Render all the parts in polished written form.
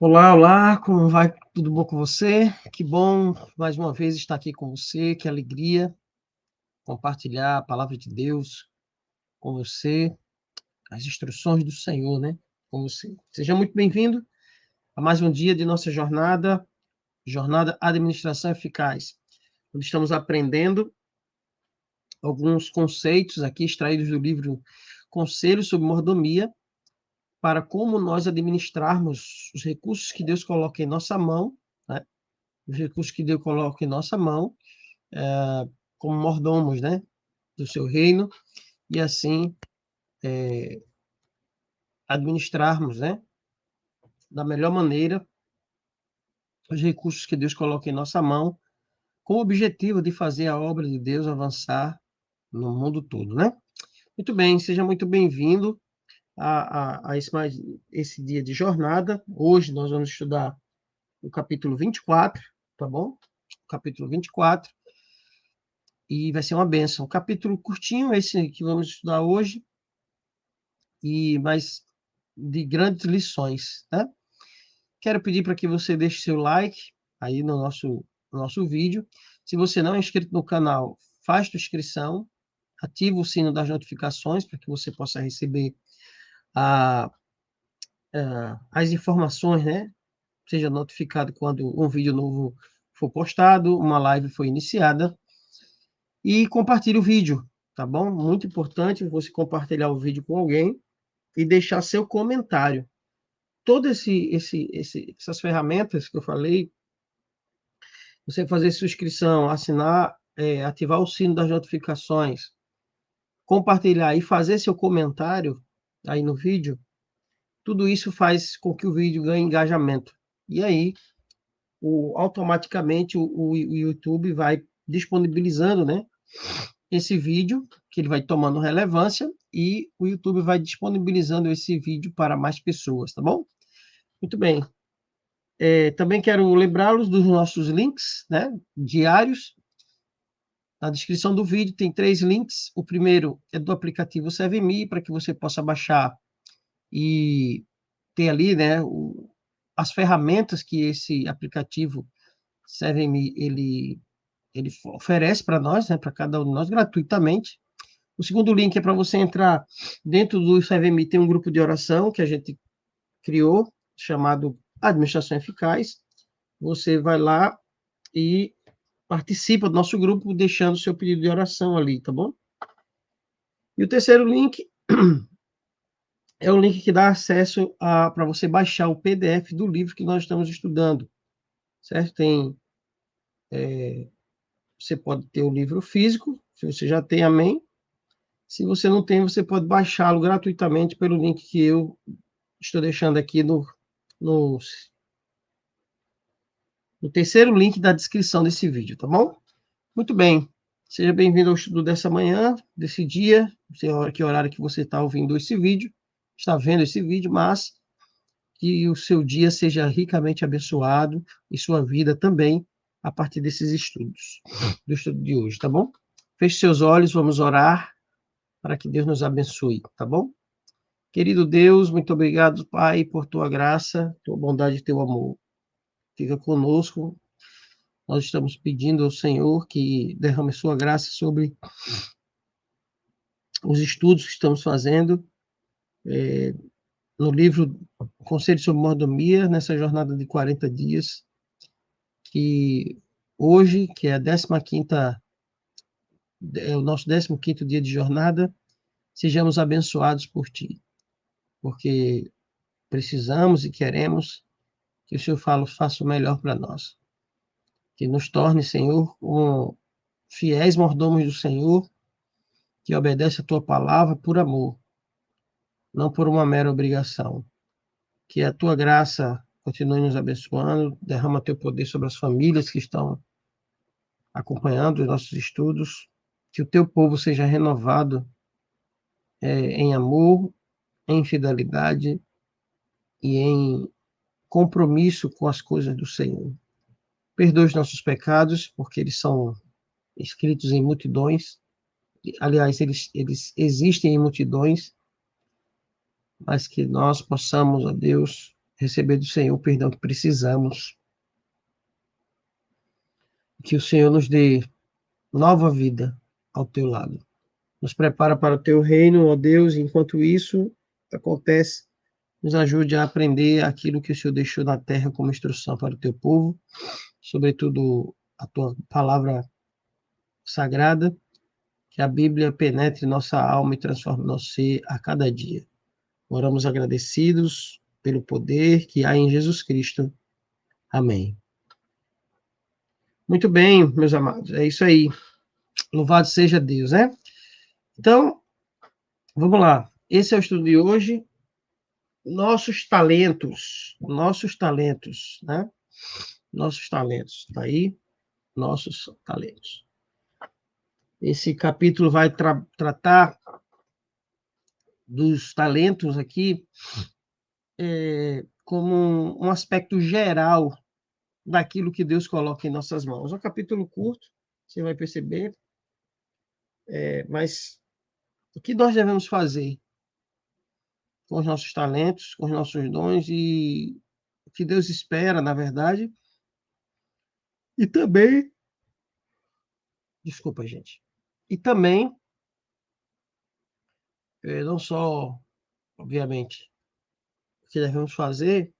Olá, olá, como vai? Tudo bom com você? Que bom mais uma vez estar aqui com você, que alegria compartilhar a palavra de Deus com você, as instruções do Senhor, né? Com você. Seja muito bem-vindo a mais um dia de nossa jornada Administração Eficaz, onde estamos aprendendo alguns conceitos aqui extraídos do livro Conselhos sobre Mordomia, para como nós administrarmos os recursos que Deus coloca em nossa mão, né? Os recursos que Deus coloca em nossa mão, como mordomos, né, do seu reino, e assim administrarmos, né, da melhor maneira os recursos que Deus coloca em nossa mão, com o objetivo de fazer a obra de Deus avançar no mundo todo, né? Muito bem, seja muito bem-vindo a esse dia de jornada. Hoje nós vamos estudar o capítulo 24, tá bom? O capítulo 24, e vai ser uma bênção. Um capítulo curtinho, esse que vamos estudar hoje, mas de grandes lições, né? Quero pedir para que você deixe seu like aí no nosso vídeo. Se você não é inscrito no canal, faz sua inscrição, ativa o sino das notificações para que você possa receber a, as informações, né? Seja notificado quando um vídeo novo for postado, uma live foi iniciada. E compartilhe o vídeo, tá bom? Muito importante você compartilhar o vídeo com alguém e deixar seu comentário. Todas essas ferramentas que eu falei, você fazer sua inscrição, assinar, ativar o sino das notificações, compartilhar e fazer seu comentário aí no vídeo, tudo isso faz com que o vídeo ganhe engajamento. E aí, automaticamente, o YouTube vai disponibilizando, né, esse vídeo, que ele vai tomando relevância, e o YouTube vai disponibilizando esse vídeo para mais pessoas, tá bom? Muito bem. Também quero lembrá-los dos nossos links, né, diários. Na descrição do vídeo tem 3 links. O primeiro é do aplicativo ServeMe, para que você possa baixar e ter ali, né, as ferramentas que esse aplicativo ServeMe ele oferece para nós, né, para cada um de nós, gratuitamente. O segundo link é para você entrar dentro do ServeMe, tem um grupo de oração que a gente criou, chamado Administração Eficaz. Você vai lá e participa do nosso grupo, deixando seu pedido de oração ali, tá bom? E o terceiro link é o link que dá acesso para você baixar o PDF do livro que nós estamos estudando, certo? Você pode ter o livro físico, se você já tem, amém. Se você não tem, você pode baixá-lo gratuitamente pelo link que eu estou deixando aqui no, no terceiro link da descrição desse vídeo, tá bom? Muito bem. Seja bem-vindo ao estudo dessa manhã, desse dia, não sei que horário que você está ouvindo esse vídeo, está vendo esse vídeo, mas que o seu dia seja ricamente abençoado e sua vida também a partir desses estudos, do estudo de hoje, tá bom? Feche seus olhos, vamos orar para que Deus nos abençoe, tá bom? Querido Deus, muito obrigado, Pai, por tua graça, tua bondade e teu amor. Fica conosco. Nós estamos pedindo ao Senhor que derrame sua graça sobre os estudos que estamos fazendo no livro Conselho sobre Mordomia, nessa jornada de 40 dias, que hoje, que é a 15ª, é o nosso 15º dia de jornada, sejamos abençoados por Ti, porque precisamos e queremos que o Senhor faça o melhor para nós. Que nos torne, Senhor, fiéis mordomos do Senhor, que obedece a Tua palavra por amor, não por uma mera obrigação. Que a Tua graça continue nos abençoando, derrama Teu poder sobre as famílias que estão acompanhando os nossos estudos, que o Teu povo seja renovado em amor, em fidelidade e em compromisso com as coisas do Senhor. Perdoe os nossos pecados, porque eles são escritos em multidões. Aliás, eles existem em multidões, mas que nós possamos, ó Deus, receber do Senhor o perdão que precisamos. Que o Senhor nos dê nova vida ao teu lado. Nos prepara para o teu reino, ó Deus, e enquanto isso acontece, nos ajude a aprender aquilo que o Senhor deixou na terra como instrução para o teu povo, sobretudo a tua palavra sagrada, que a Bíblia penetre nossa alma e transforme nosso ser a cada dia. Oramos agradecidos pelo poder que há em Jesus Cristo. Amém. Muito bem, meus amados, é isso aí. Louvado seja Deus, né? Então, vamos lá. Esse é o estudo de hoje. Nossos talentos, né? Nossos talentos. Tá aí, nossos talentos. Esse capítulo vai tratar dos talentos aqui como um aspecto geral daquilo que Deus coloca em nossas mãos. É um capítulo curto, você vai perceber, mas o que nós devemos fazer com os nossos talentos, com os nossos dons e o que Deus espera, na verdade. E também, desculpa, gente, e também, não só, obviamente, o que devemos fazer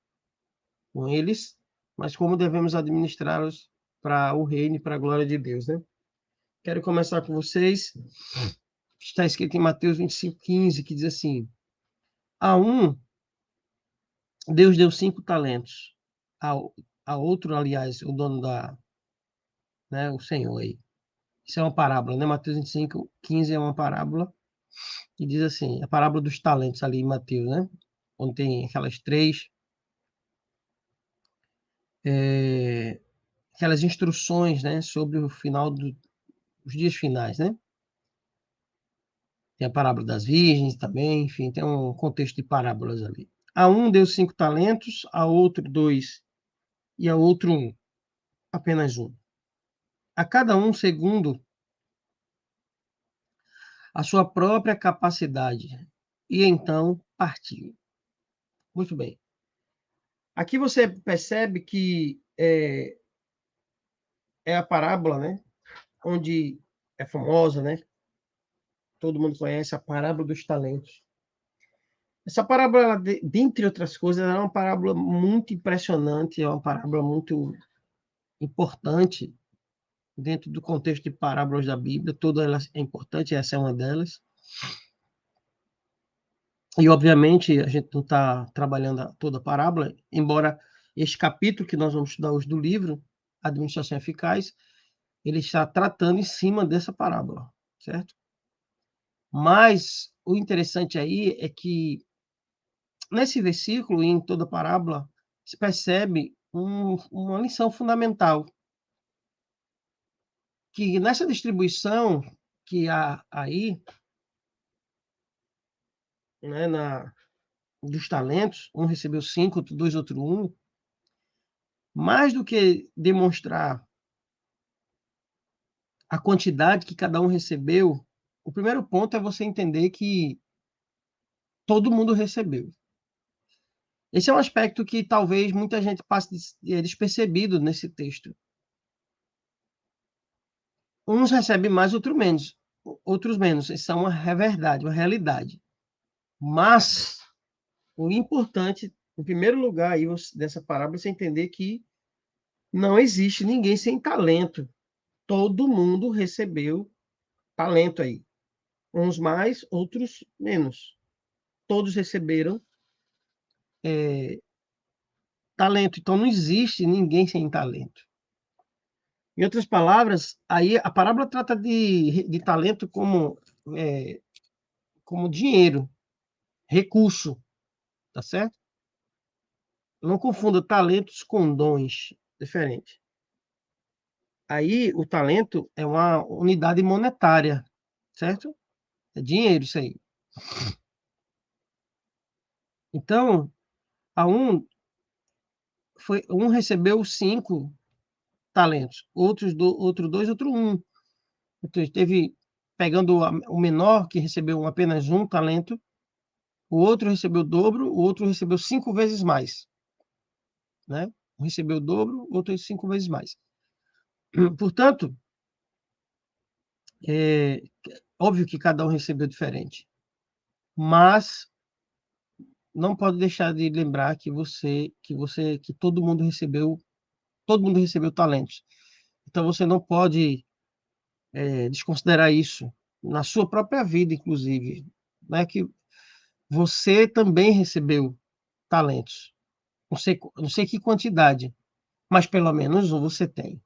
com eles, mas como devemos administrá-los para o reino e para a glória de Deus, né? Quero começar com vocês. Está escrito em Mateus 25:15, que diz assim: a um, Deus deu 5 talentos. A outro, aliás, o dono da, né, o Senhor aí. Isso é uma parábola, né? Mateus 25:15 é uma parábola que diz assim, a parábola dos talentos ali em Mateus, né? Onde tem aquelas três, aquelas instruções, né? Sobre o final os dias finais, né? Tem a parábola das virgens também, enfim, tem um contexto de parábolas ali. A um deu 5 talentos, a outro 2 e a outro 1, apenas 1. A cada um segundo a sua própria capacidade. E então partiu. Muito bem. Aqui você percebe que é a parábola, né? Onde é famosa, né? Todo mundo conhece a parábola dos talentos. Essa parábola, dentre outras coisas, é uma parábola muito impressionante, é uma parábola muito importante dentro do contexto de parábolas da Bíblia. Toda ela é importante, essa é uma delas. E, obviamente, a gente não está trabalhando toda a parábola, embora este capítulo que nós vamos estudar hoje do livro, Administração Eficaz, ele está tratando em cima dessa parábola, certo? Mas o interessante aí é que, nesse versículo e em toda a parábola, se percebe uma lição fundamental, que nessa distribuição que há aí, né, dos talentos, um recebeu 5, outro 2, outro 1, mais do que demonstrar a quantidade que cada um recebeu, o primeiro ponto é você entender que todo mundo recebeu. Esse é um aspecto que talvez muita gente passe despercebido nesse texto. Uns recebem mais, outros menos. Isso é uma verdade, uma realidade. Mas o importante, em primeiro lugar, aí, dessa parábola, é você entender que não existe ninguém sem talento. Todo mundo recebeu talento aí. Uns mais, outros menos. Todos receberam talento. Então, não existe ninguém sem talento. Em outras palavras, aí a parábola trata de talento como dinheiro, recurso, tá certo? Não confunda talentos com dons, diferente. Aí, o talento é uma unidade monetária, certo? É dinheiro isso aí. Então, um recebeu 5 talentos, outro 2, outro 1. Então, pegando o menor, que recebeu apenas 1 talento, o outro recebeu o dobro, o outro recebeu 5 vezes mais. né? Um recebeu o dobro, outro 5 vezes mais. Portanto, é óbvio que cada um recebeu diferente, mas não pode deixar de lembrar que todo mundo recebeu talentos. Então você não pode desconsiderar isso na sua própria vida, inclusive, né? Que você também recebeu talentos. Não sei que quantidade, mas pelo menos um você tem.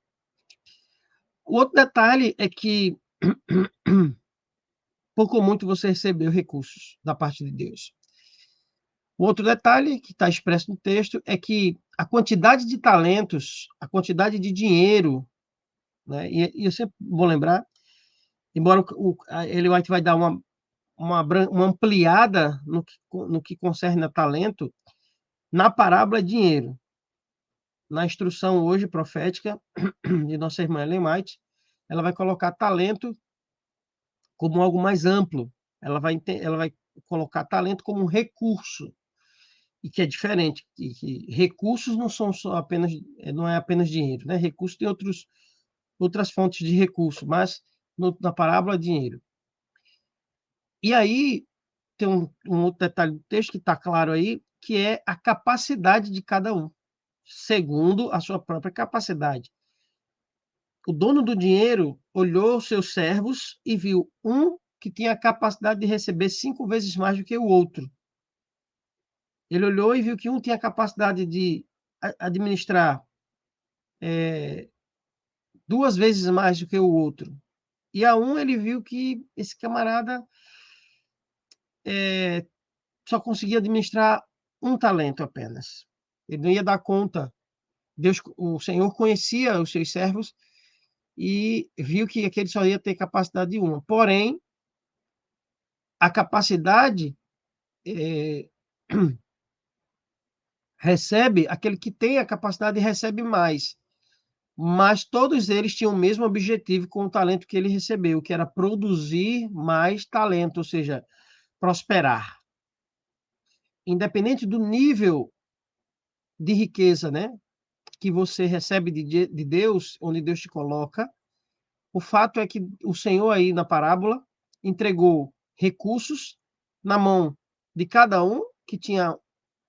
O outro detalhe é que pouco ou muito você recebeu recursos da parte de Deus. O outro detalhe que está expresso no texto é que a quantidade de talentos, a quantidade de dinheiro, né? E eu sempre vou lembrar, embora Ellen White vai dar uma ampliada no que concerne a talento, na parábola dinheiro. Na instrução hoje profética de nossa irmã Ellen White, ela vai colocar talento como algo mais amplo. Ela vai colocar talento como um recurso, e que é diferente. Que recursos não são só apenas, não é apenas dinheiro, né? Recursos tem outras fontes de recurso, mas na parábola dinheiro. E aí tem um outro detalhe do texto que está claro aí, que é a capacidade de cada um, segundo a sua própria capacidade. O dono do dinheiro olhou os seus servos e viu um que tinha a capacidade de receber 5 vezes mais do que o outro. Ele olhou e viu que um tinha a capacidade de administrar 2 vezes mais do que o outro. E a um ele viu que esse camarada só conseguia administrar um talento apenas. Ele não ia dar conta. O Senhor conhecia os seus servos e viu que aquele só ia ter capacidade de uma. Porém, a capacidade recebe, aquele que tem a capacidade recebe mais. Mas todos eles tinham o mesmo objetivo com o talento que ele recebeu, que era produzir mais talento, ou seja, prosperar. Independente do nível de riqueza, né, que você recebe de Deus, onde Deus te coloca, o fato é que o Senhor aí na parábola entregou recursos na mão de cada um que tinha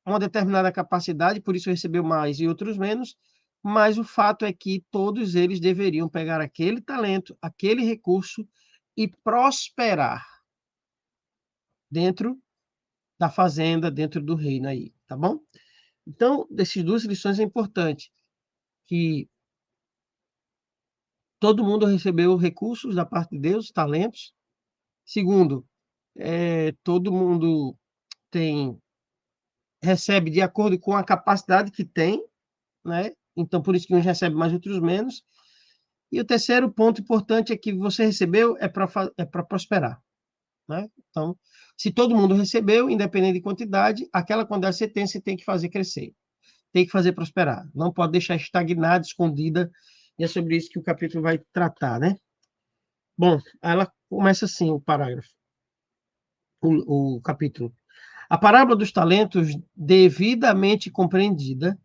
uma determinada capacidade, por isso recebeu mais e outros menos, mas o fato é que todos eles deveriam pegar aquele talento, aquele recurso e prosperar dentro da fazenda, dentro do reino aí, tá bom? Então, dessas duas lições é importante que todo mundo recebeu recursos da parte de Deus, talentos. Segundo, todo mundo recebe de acordo com a capacidade que tem, né? Então, por isso que uns recebem mais, outros menos. E o terceiro ponto importante é que você recebeu para prosperar, né? Então, se todo mundo recebeu, independente de quantidade, aquela quantidade que você tem que fazer crescer, tem que fazer prosperar. Não pode deixar estagnada, escondida. E é sobre isso que o capítulo vai tratar, né? Bom, ela começa assim o parágrafo, o capítulo. A parábola dos talentos, devidamente compreendida,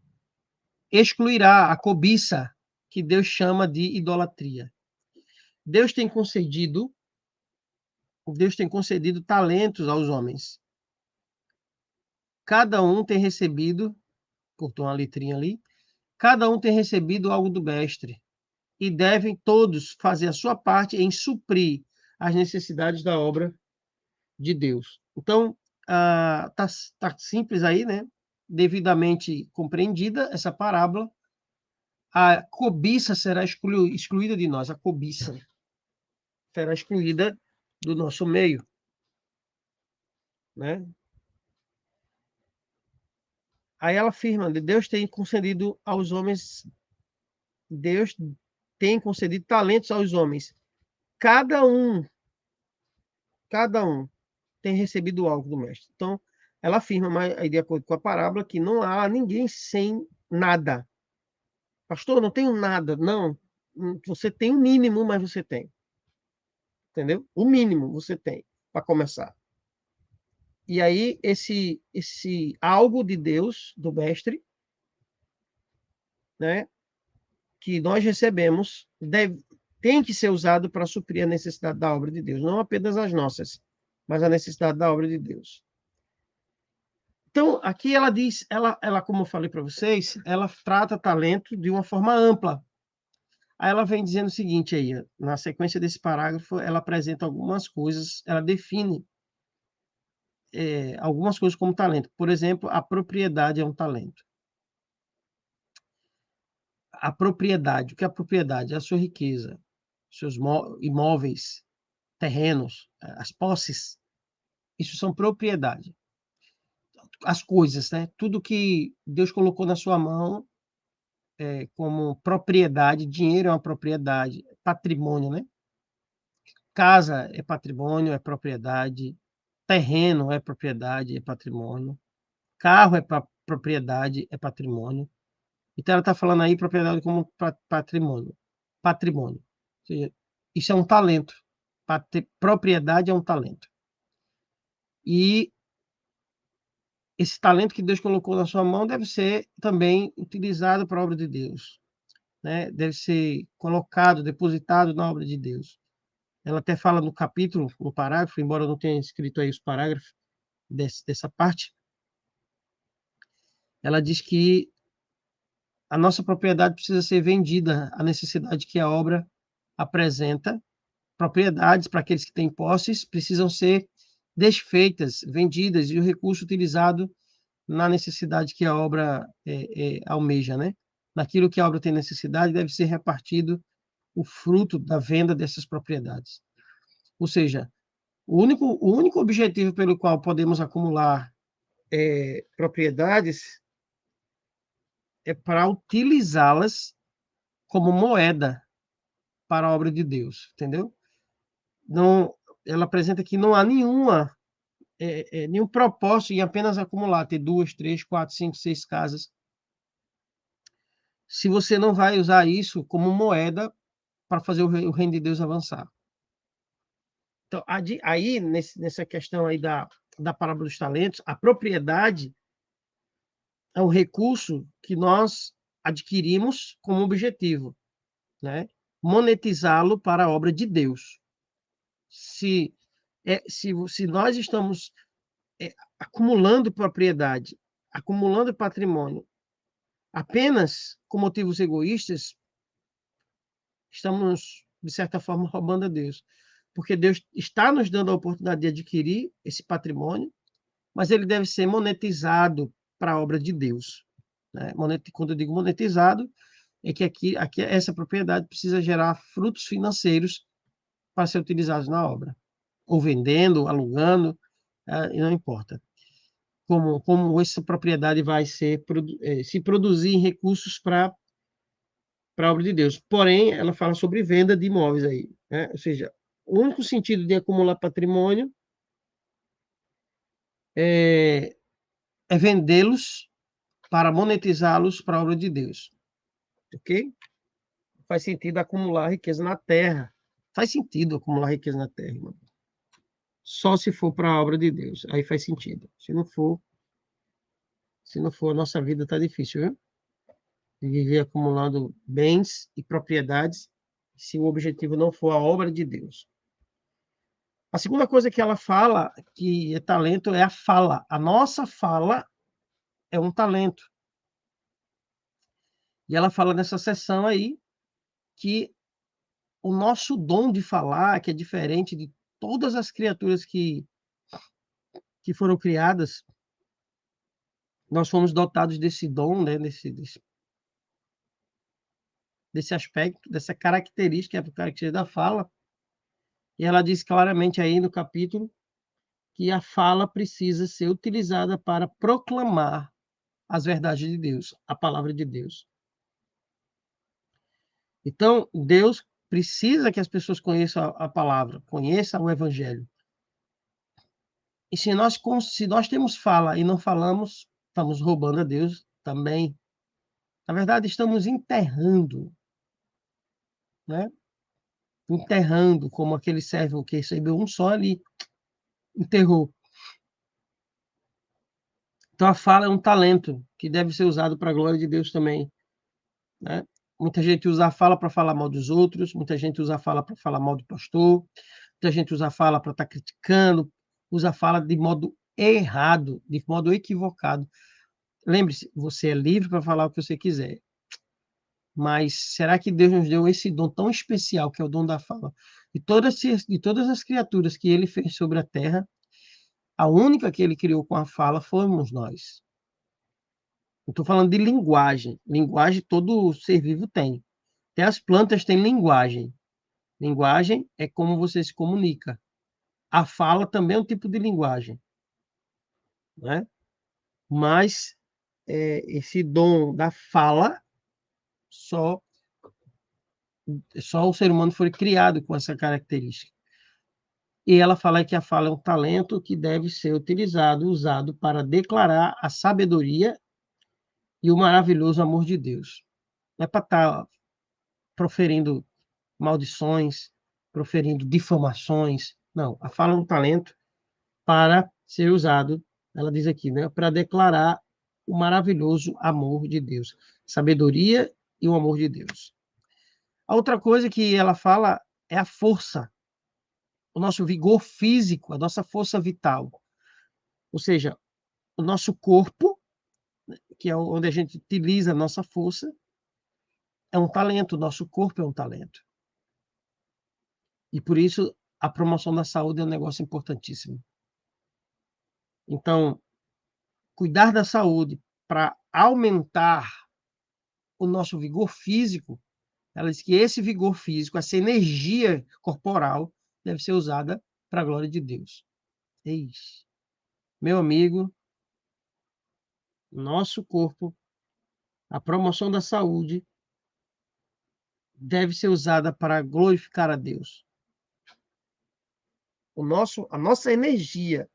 excluirá a cobiça, que Deus chama de idolatria. Deus tem concedido talentos aos homens. Cada um tem recebido, cortou uma letrinha ali, cada um tem recebido algo do mestre e devem todos fazer a sua parte em suprir as necessidades da obra de Deus. Então, tá simples aí, né? Devidamente compreendida essa parábola, a cobiça será excluída de nós, a cobiça será excluída do nosso meio, né? Aí ela afirma, Deus tem concedido aos homens, Deus tem concedido talentos aos homens. Cada um, cada um tem recebido algo do mestre. Então, ela afirma, mas de acordo com a parábola, que não há ninguém sem nada. Pastor, não tenho nada. Não, você tem o mínimo, mas você tem. Entendeu? O mínimo você tem para começar. E aí, esse algo de Deus, do mestre, né, que nós recebemos tem que ser usado para suprir a necessidade da obra de Deus, não apenas as nossas, mas a necessidade da obra de Deus. Então, aqui ela diz, ela como eu falei para vocês, ela trata talento de uma forma ampla. Aí ela vem dizendo o seguinte aí, na sequência desse parágrafo, ela apresenta algumas coisas, ela define algumas coisas como talento. Por exemplo, a propriedade é um talento. A propriedade, o que é a propriedade? É a sua riqueza, seus imóveis, terrenos, as posses, isso são propriedade. As coisas, né? Tudo que Deus colocou na sua mão como propriedade, dinheiro é uma propriedade, patrimônio, né? Casa é patrimônio, é propriedade, terreno é propriedade, é patrimônio, carro é propriedade, é patrimônio. Então ela está falando aí propriedade como patrimônio. Patrimônio. Ou seja, isso é um talento. Propriedade é um talento. E esse talento que Deus colocou na sua mão deve ser também utilizado para a obra de Deus, né? Deve ser colocado, depositado na obra de Deus. Ela até fala no capítulo, no parágrafo, embora eu não tenha escrito aí os parágrafos dessa parte, ela diz que a nossa propriedade precisa ser vendida à necessidade que a obra apresenta. Propriedades, para aqueles que têm posses, precisam ser desfeitas, vendidas, e o recurso utilizado na necessidade que a obra almeja, né? Naquilo que a obra tem necessidade, deve ser repartido o fruto da venda dessas propriedades. Ou seja, o único objetivo pelo qual podemos acumular propriedades é para utilizá-las como moeda para a obra de Deus, entendeu? Não, ela apresenta que não há nenhum propósito em apenas acumular, ter 2, 3, 4, 5, 6 casas, se você não vai usar isso como moeda para fazer o reino de Deus avançar. Então, aí, nessa questão aí da parábola dos talentos, a propriedade é um recurso que nós adquirimos como objetivo, né? Monetizá-lo para a obra de Deus. Se nós estamos acumulando propriedade, acumulando patrimônio, apenas com motivos egoístas, estamos, de certa forma, roubando a Deus. Porque Deus está nos dando a oportunidade de adquirir esse patrimônio, mas ele deve ser monetizado para a obra de Deus, né? Quando eu digo monetizado, é que aqui essa propriedade precisa gerar frutos financeiros para ser utilizados na obra, ou vendendo, ou alugando, não importa. Como essa propriedade vai se produzir em recursos para a obra de Deus. Porém, ela fala sobre venda de imóveis aí, né? Ou seja, o único sentido de acumular patrimônio é vendê-los para monetizá-los para a obra de Deus, ok? Faz sentido acumular riqueza na terra. Faz sentido acumular riqueza na terra, irmão. Só se for para a obra de Deus. Aí faz sentido. Se não for, a nossa vida está difícil, viu? De viver acumulando bens e propriedades, se o objetivo não for a obra de Deus. A segunda coisa que ela fala que é talento é a fala. A nossa fala é um talento. E ela fala nessa sessão aí que o nosso dom de falar, que é diferente de todas as criaturas que foram criadas, nós fomos dotados desse dom, né, desse aspecto, dessa característica, a característica da fala. E ela diz claramente aí no capítulo que a fala precisa ser utilizada para proclamar as verdades de Deus, a palavra de Deus. Então, Deus precisa que as pessoas conheçam a palavra, conheçam o evangelho. E se nós temos fala e não falamos, estamos roubando a Deus também. Na verdade, estamos enterrando, né? Enterrando, como aquele servo que recebeu um só ali, enterrou. Então, a fala é um talento que deve ser usado para a glória de Deus também. né? Muita gente usa a fala para falar mal dos outros, muita gente usa a fala para falar mal do pastor, muita gente usa a fala para estar criticando, usa a fala de modo errado, de modo equivocado. Lembre-se, você é livre para falar o que você quiser, mas será que Deus nos deu esse dom tão especial, que é o dom da fala? De todas as criaturas que ele fez sobre a terra, a única que ele criou com a fala fomos nós. Estou falando de linguagem. Linguagem todo ser vivo tem. Até as plantas têm linguagem. Linguagem é como você se comunica. A fala também é um tipo de linguagem, né? Mas esse dom da fala, só o ser humano foi criado com essa característica. E ela fala que a fala é um talento que deve ser utilizado, usado para declarar a sabedoria e o maravilhoso amor de Deus. Não é para estar proferindo maldições, proferindo difamações. Não, a fala é um talento para ser usado, ela diz aqui, né, para declarar o maravilhoso amor de Deus, sabedoria e o amor de Deus. A outra coisa que ela fala é a força, o nosso vigor físico, a nossa força vital. Ou seja, o nosso corpo, que é onde a gente utiliza a nossa força, é um talento, o nosso corpo é um talento. E por isso a promoção da saúde é um negócio importantíssimo. Então, cuidar da saúde para aumentar o nosso vigor físico, ela diz que esse vigor físico, essa energia corporal, deve ser usada para a glória de Deus. Eis, meu amigo, nosso corpo, a promoção da saúde deve ser usada para glorificar a Deus. A nossa energia,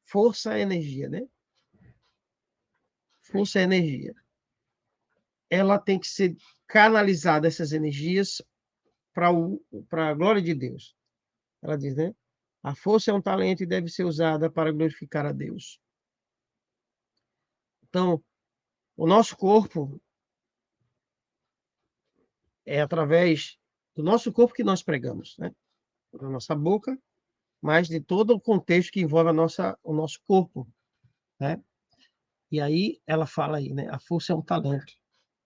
força é energia, né? Força é energia. Ela tem que ser canalizada, essas energias, para a glória de Deus. Ela diz, né? A força é um talento e deve ser usada para glorificar a Deus. Então, o nosso corpo é através do nosso corpo que nós pregamos, né? Da nossa boca, mas de todo o contexto que envolve o nosso corpo, né? E aí ela fala aí, né? A força é um talento.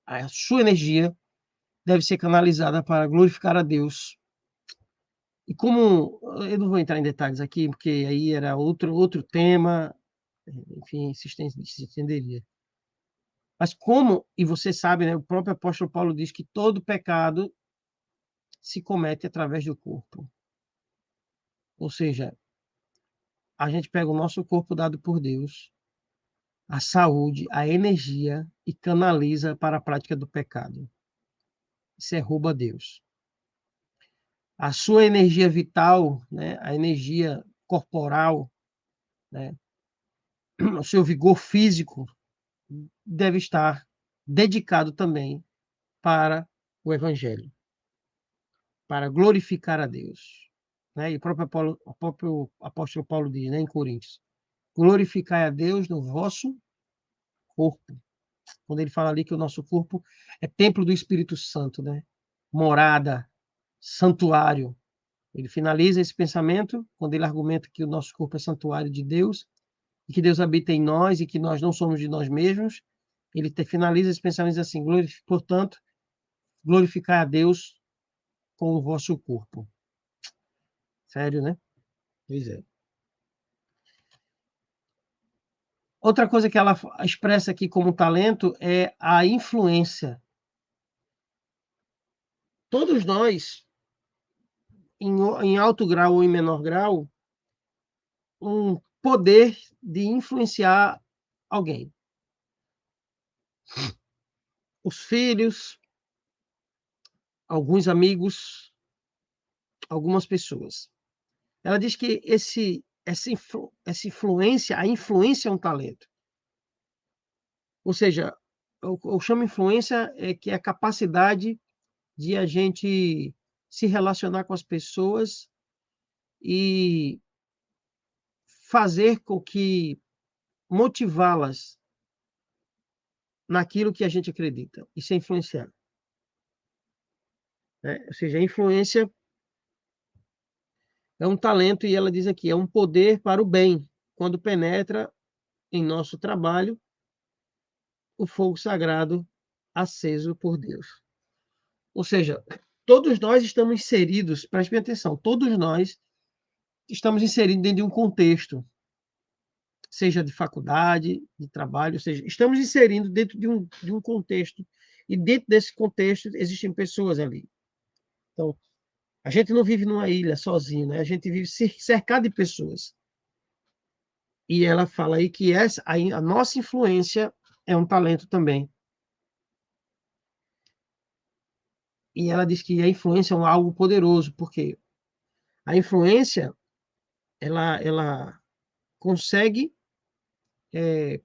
A sua energia deve ser canalizada para glorificar a Deus. E como eu não vou entrar em detalhes aqui, porque aí era outro tema, enfim, se estenderia. Mas como, e você sabe, né, o próprio apóstolo Paulo diz que todo pecado se comete através do corpo. Ou seja, a gente pega o nosso corpo dado por Deus, a saúde, a energia, e canaliza para a prática do pecado. Isso é roubo a Deus. A sua energia vital, né, a energia corporal, né, o seu vigor físico deve estar dedicado também para o Evangelho, para glorificar a Deus. Né? E o próprio apóstolo Paulo diz, né, em Coríntios, glorificai a Deus no vosso corpo. Quando ele fala ali que o nosso corpo é templo do Espírito Santo, né? Morada, santuário. Ele finaliza esse pensamento quando ele argumenta que o nosso corpo é santuário de Deus e que Deus habita em nós e que nós não somos de nós mesmos. Ele finaliza esse pensamento assim, portanto, glorificar a Deus com o vosso corpo. Sério, né? Pois é. Outra coisa que ela expressa aqui como talento é a influência. Todos nós, em alto grau ou em menor grau, um poder de influenciar alguém. Os filhos, alguns amigos, algumas pessoas. Ela diz que essa influência, a influência é um talento. Ou seja, eu chamo influência que é a capacidade de a gente se relacionar com as pessoas e fazer com que motivá-las naquilo que a gente acredita. Isso é influenciar. né? Ou seja, a influência é um talento, e ela diz aqui, é um poder para o bem, quando penetra em nosso trabalho o fogo sagrado aceso por Deus. Ou seja, todos nós estamos inseridos, preste atenção, todos nós estamos inseridos dentro de um contexto, seja de faculdade, de trabalho, ou seja, estamos inserindo dentro de um contexto, e dentro desse contexto existem pessoas ali. Então, a gente não vive numa ilha sozinho, né? A gente vive cercado de pessoas. E ela fala aí que a nossa influência é um talento também. E ela diz que a influência é algo poderoso, porque a influência, ela consegue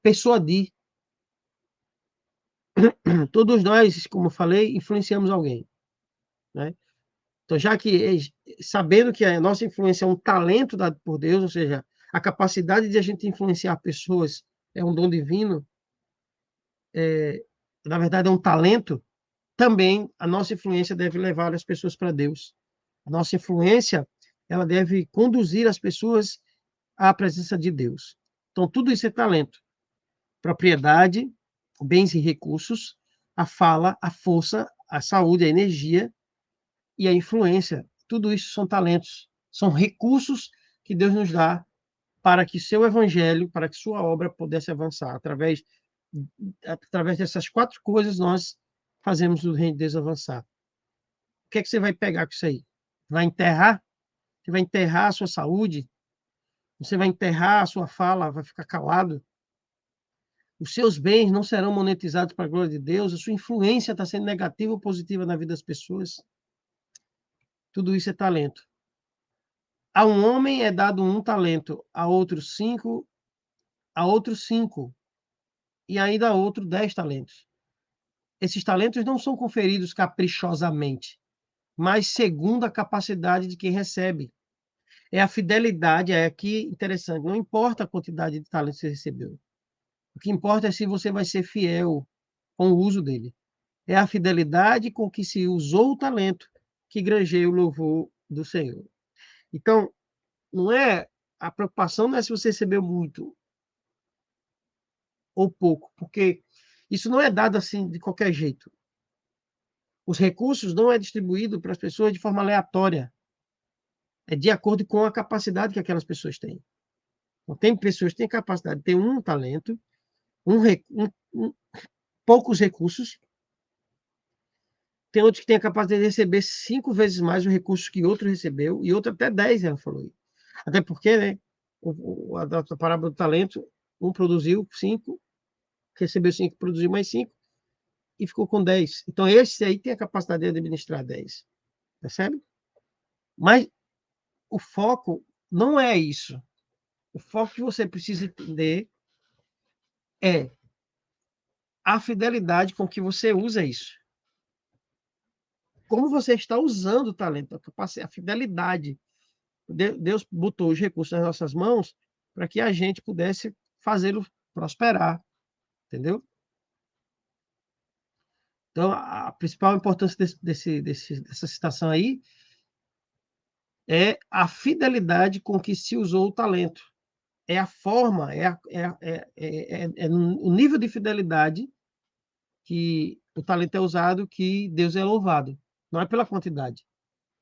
persuadir. Todos nós, como eu falei, influenciamos alguém, né? Então, já que, sabendo que a nossa influência é um talento dado por Deus, ou seja, a capacidade de a gente influenciar pessoas é um dom divino, na verdade é um talento, também a nossa influência deve levar as pessoas para Deus. A nossa influência, ela deve conduzir as pessoas à presença de Deus. Então, tudo isso é talento. Propriedade, bens e recursos, a fala, a força, a saúde, a energia e a influência. Tudo isso são talentos, são recursos que Deus nos dá para que seu evangelho, para que sua obra pudesse avançar. Através dessas 4 coisas, nós fazemos o reino de Deus avançar. O que é que você vai pegar com isso aí? Vai enterrar? Você vai enterrar a sua saúde? Você vai enterrar a sua fala? Vai ficar calado? Os seus bens não serão monetizados para a glória de Deus? A sua influência está sendo negativa ou positiva na vida das pessoas? Tudo isso é talento. A um homem é dado um talento, a outros 5, a outros 5, e ainda a outro 10 talentos. Esses talentos não são conferidos caprichosamente, mas segundo a capacidade de quem recebe. É a fidelidade, é aqui interessante, não importa a quantidade de talentos que você recebeu. O que importa é se você vai ser fiel com o uso dele. É a fidelidade com que se usou o talento que granjeia o louvor do Senhor. Então, não é a preocupação não é se você recebeu muito ou pouco, porque isso não é dado assim de qualquer jeito. Os recursos não é distribuído para as pessoas de forma aleatória. É de acordo com a capacidade que aquelas pessoas têm. Então, tem pessoas que têm capacidade de ter um talento, um, um, poucos recursos, tem outros que têm a capacidade de receber 5 vezes mais o recurso que outro recebeu, e outro até 10, ela falou. Até porque, né, a parábola do talento, um produziu 5, recebeu 5, produziu mais 5, e ficou com 10. Então, esse aí tem a capacidade de administrar 10. Percebe? Mas o foco não é isso. O foco que você precisa entender é a fidelidade com que você usa isso. Como você está usando o talento, a fidelidade. Deus botou os recursos nas nossas mãos para que a gente pudesse fazê-lo prosperar, entendeu? Então, a principal importância dessa citação aí é a fidelidade com que se usou o talento. É a forma, o nível de fidelidade que o talento é usado que Deus é louvado. Não é pela quantidade,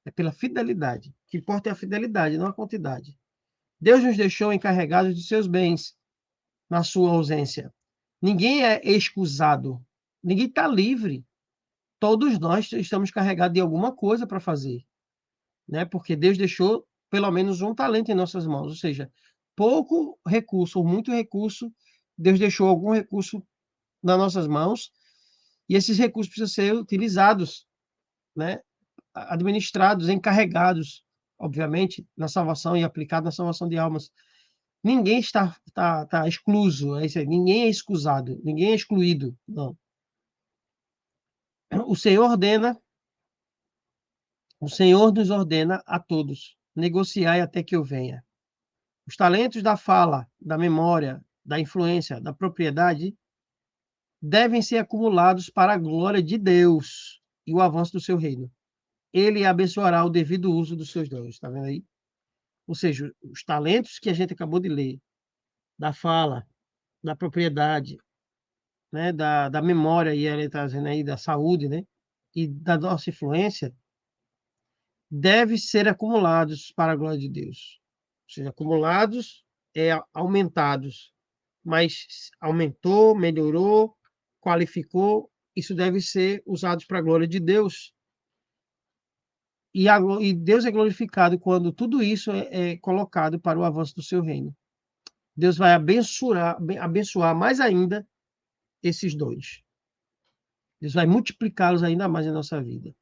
é pela fidelidade. O que importa é a fidelidade, não a quantidade. Deus nos deixou encarregados de seus bens na sua ausência. Ninguém é excusado, ninguém está livre. Todos nós estamos carregados de alguma coisa para fazer, né? Porque Deus deixou pelo menos um talento em nossas mãos, ou seja, pouco recurso ou muito recurso, Deus deixou algum recurso nas nossas mãos, e esses recursos precisam ser utilizados, né? Administrados, encarregados, obviamente, na salvação e aplicados na salvação de almas. Ninguém está excluso, é isso aí, ninguém é excusado, ninguém é excluído, não. O Senhor ordena, o Senhor nos ordena a todos, negociai até que eu venha. Os talentos da fala, da memória, da influência, da propriedade devem ser acumulados para a glória de Deus e o avanço do seu reino. ele abençoará o devido uso dos seus dons. Está vendo aí? Ou seja, os talentos que a gente acabou de ler, da fala, da propriedade, né, da memória, e ele está dizendo aí, da saúde, né, e da nossa influência, devem ser acumulados para a glória de Deus. Ou seja, acumulados é aumentados, mas aumentou, melhorou, qualificou, isso deve ser usado para a glória de Deus. E Deus é glorificado quando tudo isso é colocado para o avanço do seu reino. Deus vai abençoar mais ainda esses dons. Deus vai multiplicá-los ainda mais em nossa vida.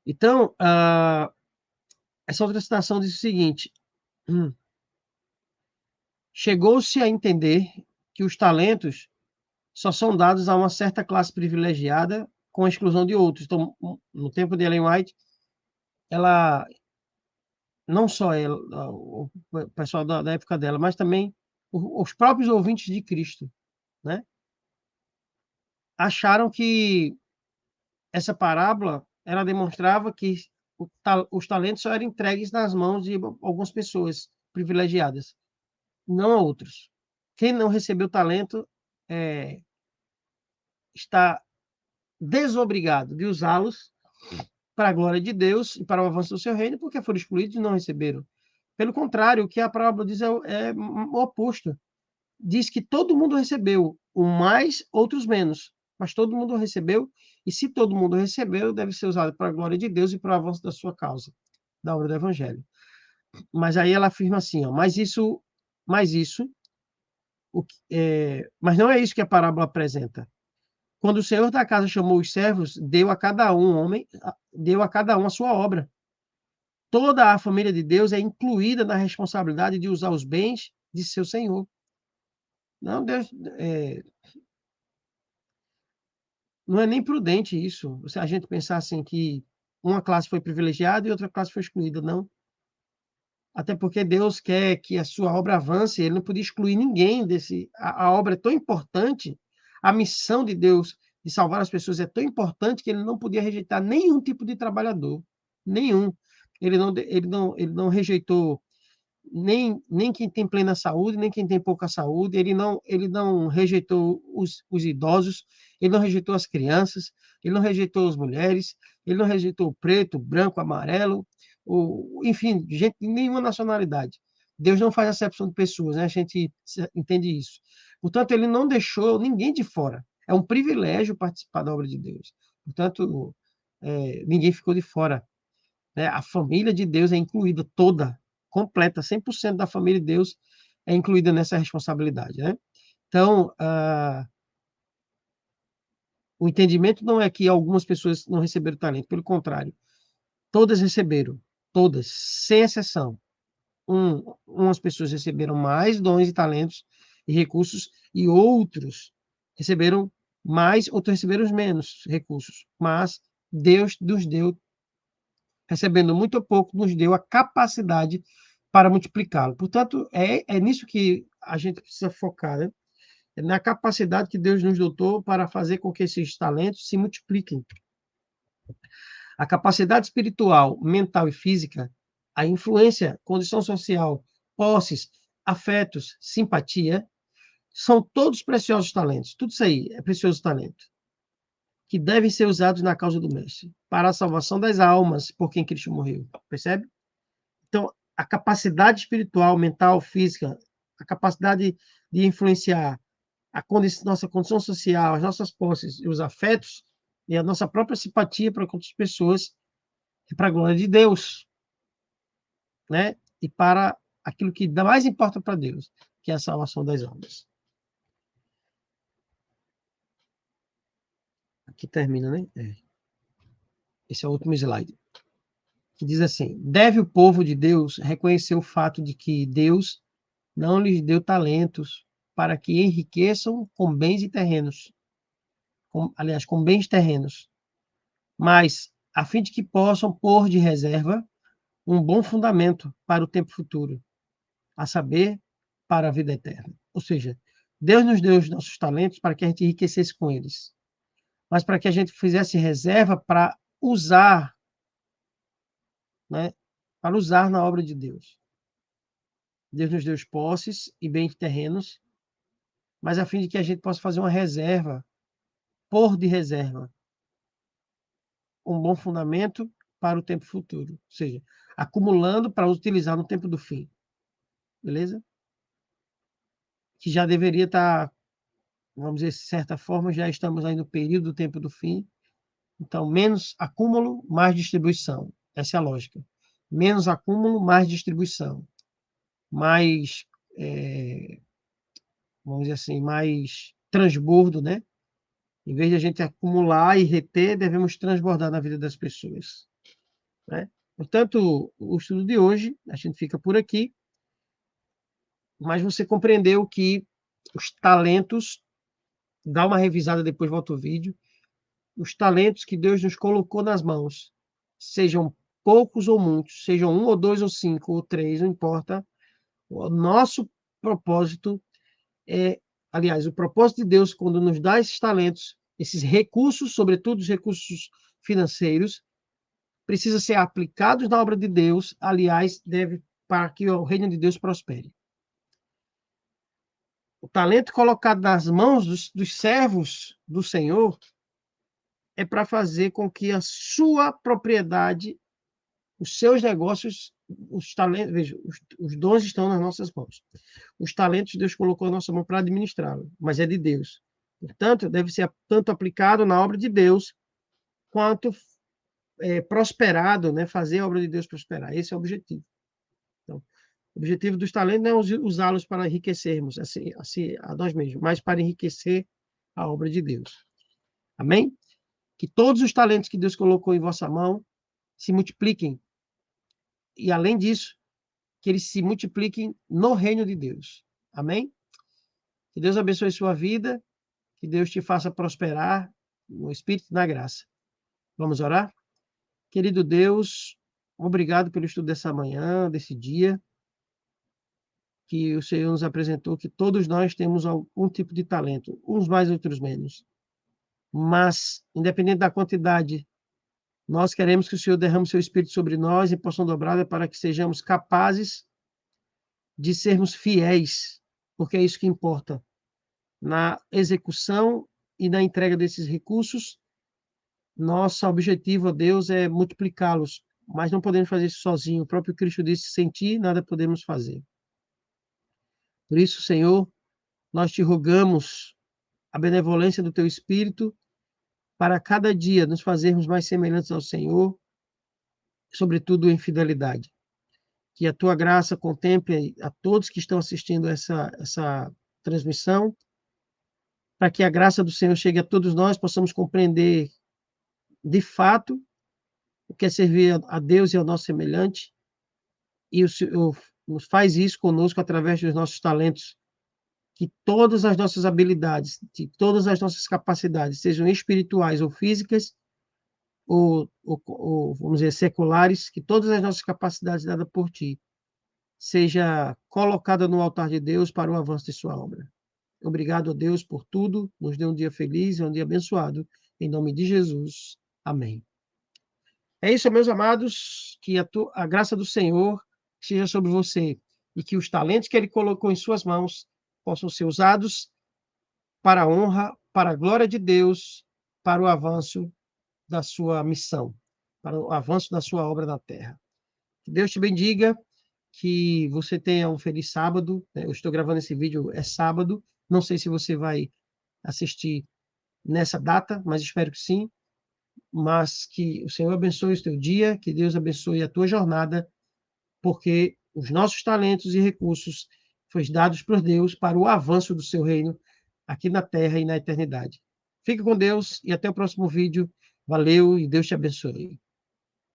Então, essa outra citação diz o seguinte: chegou-se a entender que os talentos só são dados a uma certa classe privilegiada com a exclusão de outros. Então, no tempo de Ellen White, ela, não só ela, o pessoal da época dela, mas também os próprios ouvintes de Cristo, né, acharam que essa parábola ela demonstrava que os talentos só eram entregues nas mãos de algumas pessoas privilegiadas, não a outros. Quem não recebeu talento está desobrigado de usá-los para a glória de Deus e para o avanço do seu reino, porque foram excluídos e não receberam. Pelo contrário, o que a parábola diz é o oposto. Diz que todo mundo recebeu, um mais, outros menos, mas todo mundo recebeu, e se todo mundo recebeu, deve ser usado para a glória de Deus e para o avanço da sua causa, da obra do Evangelho. Mas aí ela afirma assim, ó, mas não é isso que a parábola apresenta. Quando o Senhor da casa chamou os servos, deu a cada um a sua obra. Toda a família de Deus é incluída na responsabilidade de usar os bens de seu Senhor. Não, Deus, não é nem prudente isso. Se a gente pensar assim que uma classe foi privilegiada e outra classe foi excluída, não. Até porque Deus quer que a sua obra avance, ele não podia excluir ninguém desse. A obra é tão importante, a missão de Deus de salvar as pessoas é tão importante que ele não podia rejeitar nenhum tipo de trabalhador, nenhum. Ele não rejeitou nem quem tem plena saúde, nem quem tem pouca saúde, ele não rejeitou os idosos, ele não rejeitou as crianças, ele não rejeitou as mulheres, ele não rejeitou o preto, o branco, o amarelo, enfim, gente de nenhuma nacionalidade. Deus não faz acepção de pessoas, né? A gente entende isso. Portanto, ele não deixou ninguém de fora. É um privilégio participar da obra de Deus. Portanto, ninguém ficou de fora, né? A família de Deus é incluída toda, completa, 100% da família de Deus é incluída nessa responsabilidade, né? Então, o entendimento não é que algumas pessoas não receberam talento, pelo contrário, todas receberam, todas, sem exceção. Umas pessoas receberam mais dons e talentos e recursos, e outros receberam mais, outros receberam menos recursos, mas Deus nos deu, recebendo muito ou pouco, nos deu a capacidade para multiplicá-lo. Portanto, é nisso que a gente precisa focar, né? É na capacidade que Deus nos dotou para fazer com que esses talentos se multipliquem. A capacidade espiritual, mental e física, a influência, condição social, posses, afetos, simpatia, são todos preciosos talentos. Tudo isso aí é precioso talento, que devem ser usados na causa do Mestre, para a salvação das almas por quem Cristo morreu. Percebe? Então, a capacidade espiritual, mental, física, a capacidade de influenciar nossa condição social, as nossas posses e os afetos, e a nossa própria simpatia para com outras pessoas, é para a glória de Deus, né? E para aquilo que mais importa para Deus, que é a salvação das almas. Aqui termina, né? Esse é o último slide. Que diz assim: deve o povo de Deus reconhecer o fato de que Deus não lhes deu talentos para que enriqueçam com bens e terrenos, com bens terrenos, mas a fim de que possam pôr de reserva um bom fundamento para o tempo futuro, a saber, para a vida eterna. Ou seja, Deus nos deu os nossos talentos para que a gente enriquecesse com eles. mas para que a gente fizesse reserva para usar, né? Para usar na obra de Deus. Deus nos deu posses e bens terrenos, mas a fim de que a gente possa fazer uma reserva, pôr de reserva, um bom fundamento para o tempo futuro, ou seja, acumulando para utilizar no tempo do fim. Beleza? Que já deveria estar, vamos dizer, de certa forma, já estamos aí no período do tempo do fim. Então, menos acúmulo, mais distribuição. Essa é a lógica. Menos acúmulo, mais distribuição. Mais, vamos dizer assim, mais transbordo, né? Em vez de a gente acumular e reter, devemos transbordar na vida das pessoas, né? Portanto, o estudo de hoje, a gente fica por aqui, mas você compreendeu que os talentos, dá uma revisada depois, volta o vídeo, os talentos que Deus nos colocou nas mãos, sejam poucos ou muitos, sejam 1 ou 2 ou 5 ou 3, não importa, o nosso propósito aliás, o propósito de Deus, quando nos dá esses talentos, esses recursos, sobretudo os recursos financeiros, precisa ser aplicados na obra de Deus, aliás, deve para que o reino de Deus prospere. O talento colocado nas mãos dos servos do Senhor é para fazer com que a sua propriedade, os seus negócios, os talentos, veja, os dons estão nas nossas mãos. Os talentos Deus colocou na nossa mão para administrá-los, mas é de Deus. Portanto, deve ser tanto aplicado na obra de Deus, quanto prosperado, né? Fazer a obra de Deus prosperar. Esse é o objetivo. Então, o objetivo dos talentos não é usá-los para enriquecermos assim, a nós mesmos, mas para enriquecer a obra de Deus. Amém? Que todos os talentos que Deus colocou em vossa mão se multipliquem. E, além disso, que eles se multipliquem no reino de Deus. Amém? Que Deus abençoe sua vida, que Deus te faça prosperar no Espírito e na graça. Vamos orar? Querido Deus, obrigado pelo estudo dessa manhã, desse dia, que o Senhor nos apresentou que todos nós temos algum tipo de talento, uns mais, outros menos. Mas, independente da quantidade, nós queremos que o Senhor derrame o seu Espírito sobre nós em porção dobrada para que sejamos capazes de sermos fiéis, porque é isso que importa, na execução e na entrega desses recursos. Nosso objetivo, ó Deus, é multiplicá-los, mas não podemos fazer isso sozinho. O próprio Cristo disse: sem ti nada podemos fazer. Por isso, Senhor, nós te rogamos a benevolência do teu Espírito para cada dia nos fazermos mais semelhantes ao Senhor, sobretudo em fidelidade. Que a tua graça contemple a todos que estão assistindo essa transmissão, para que a graça do Senhor chegue a todos nós, possamos compreender de fato o que é servir a Deus e ao nosso semelhante, e o Senhor nos faz isso conosco através dos nossos talentos, que todas as nossas habilidades, que todas as nossas capacidades, sejam espirituais ou físicas, ou vamos dizer, seculares, que todas as nossas capacidades dadas por ti, seja colocada no altar de Deus para o avanço de sua obra. Obrigado a Deus por tudo, nos dê um dia feliz e um dia abençoado, em nome de Jesus. Amém. É isso, meus amados, que a graça do Senhor seja sobre você e que os talentos que Ele colocou em suas mãos possam ser usados para a honra, para a glória de Deus, para o avanço da sua missão, para o avanço da sua obra na terra. Que Deus te bendiga, que você tenha um feliz sábado. Eu estou gravando esse vídeo, é sábado, não sei se você vai assistir nessa data, mas espero que sim. Mas que o Senhor abençoe o teu dia, que Deus abençoe a tua jornada, porque os nossos talentos e recursos foram dados por Deus para o avanço do seu reino aqui na terra e na eternidade. Fique com Deus e até o próximo vídeo. Valeu e Deus te abençoe.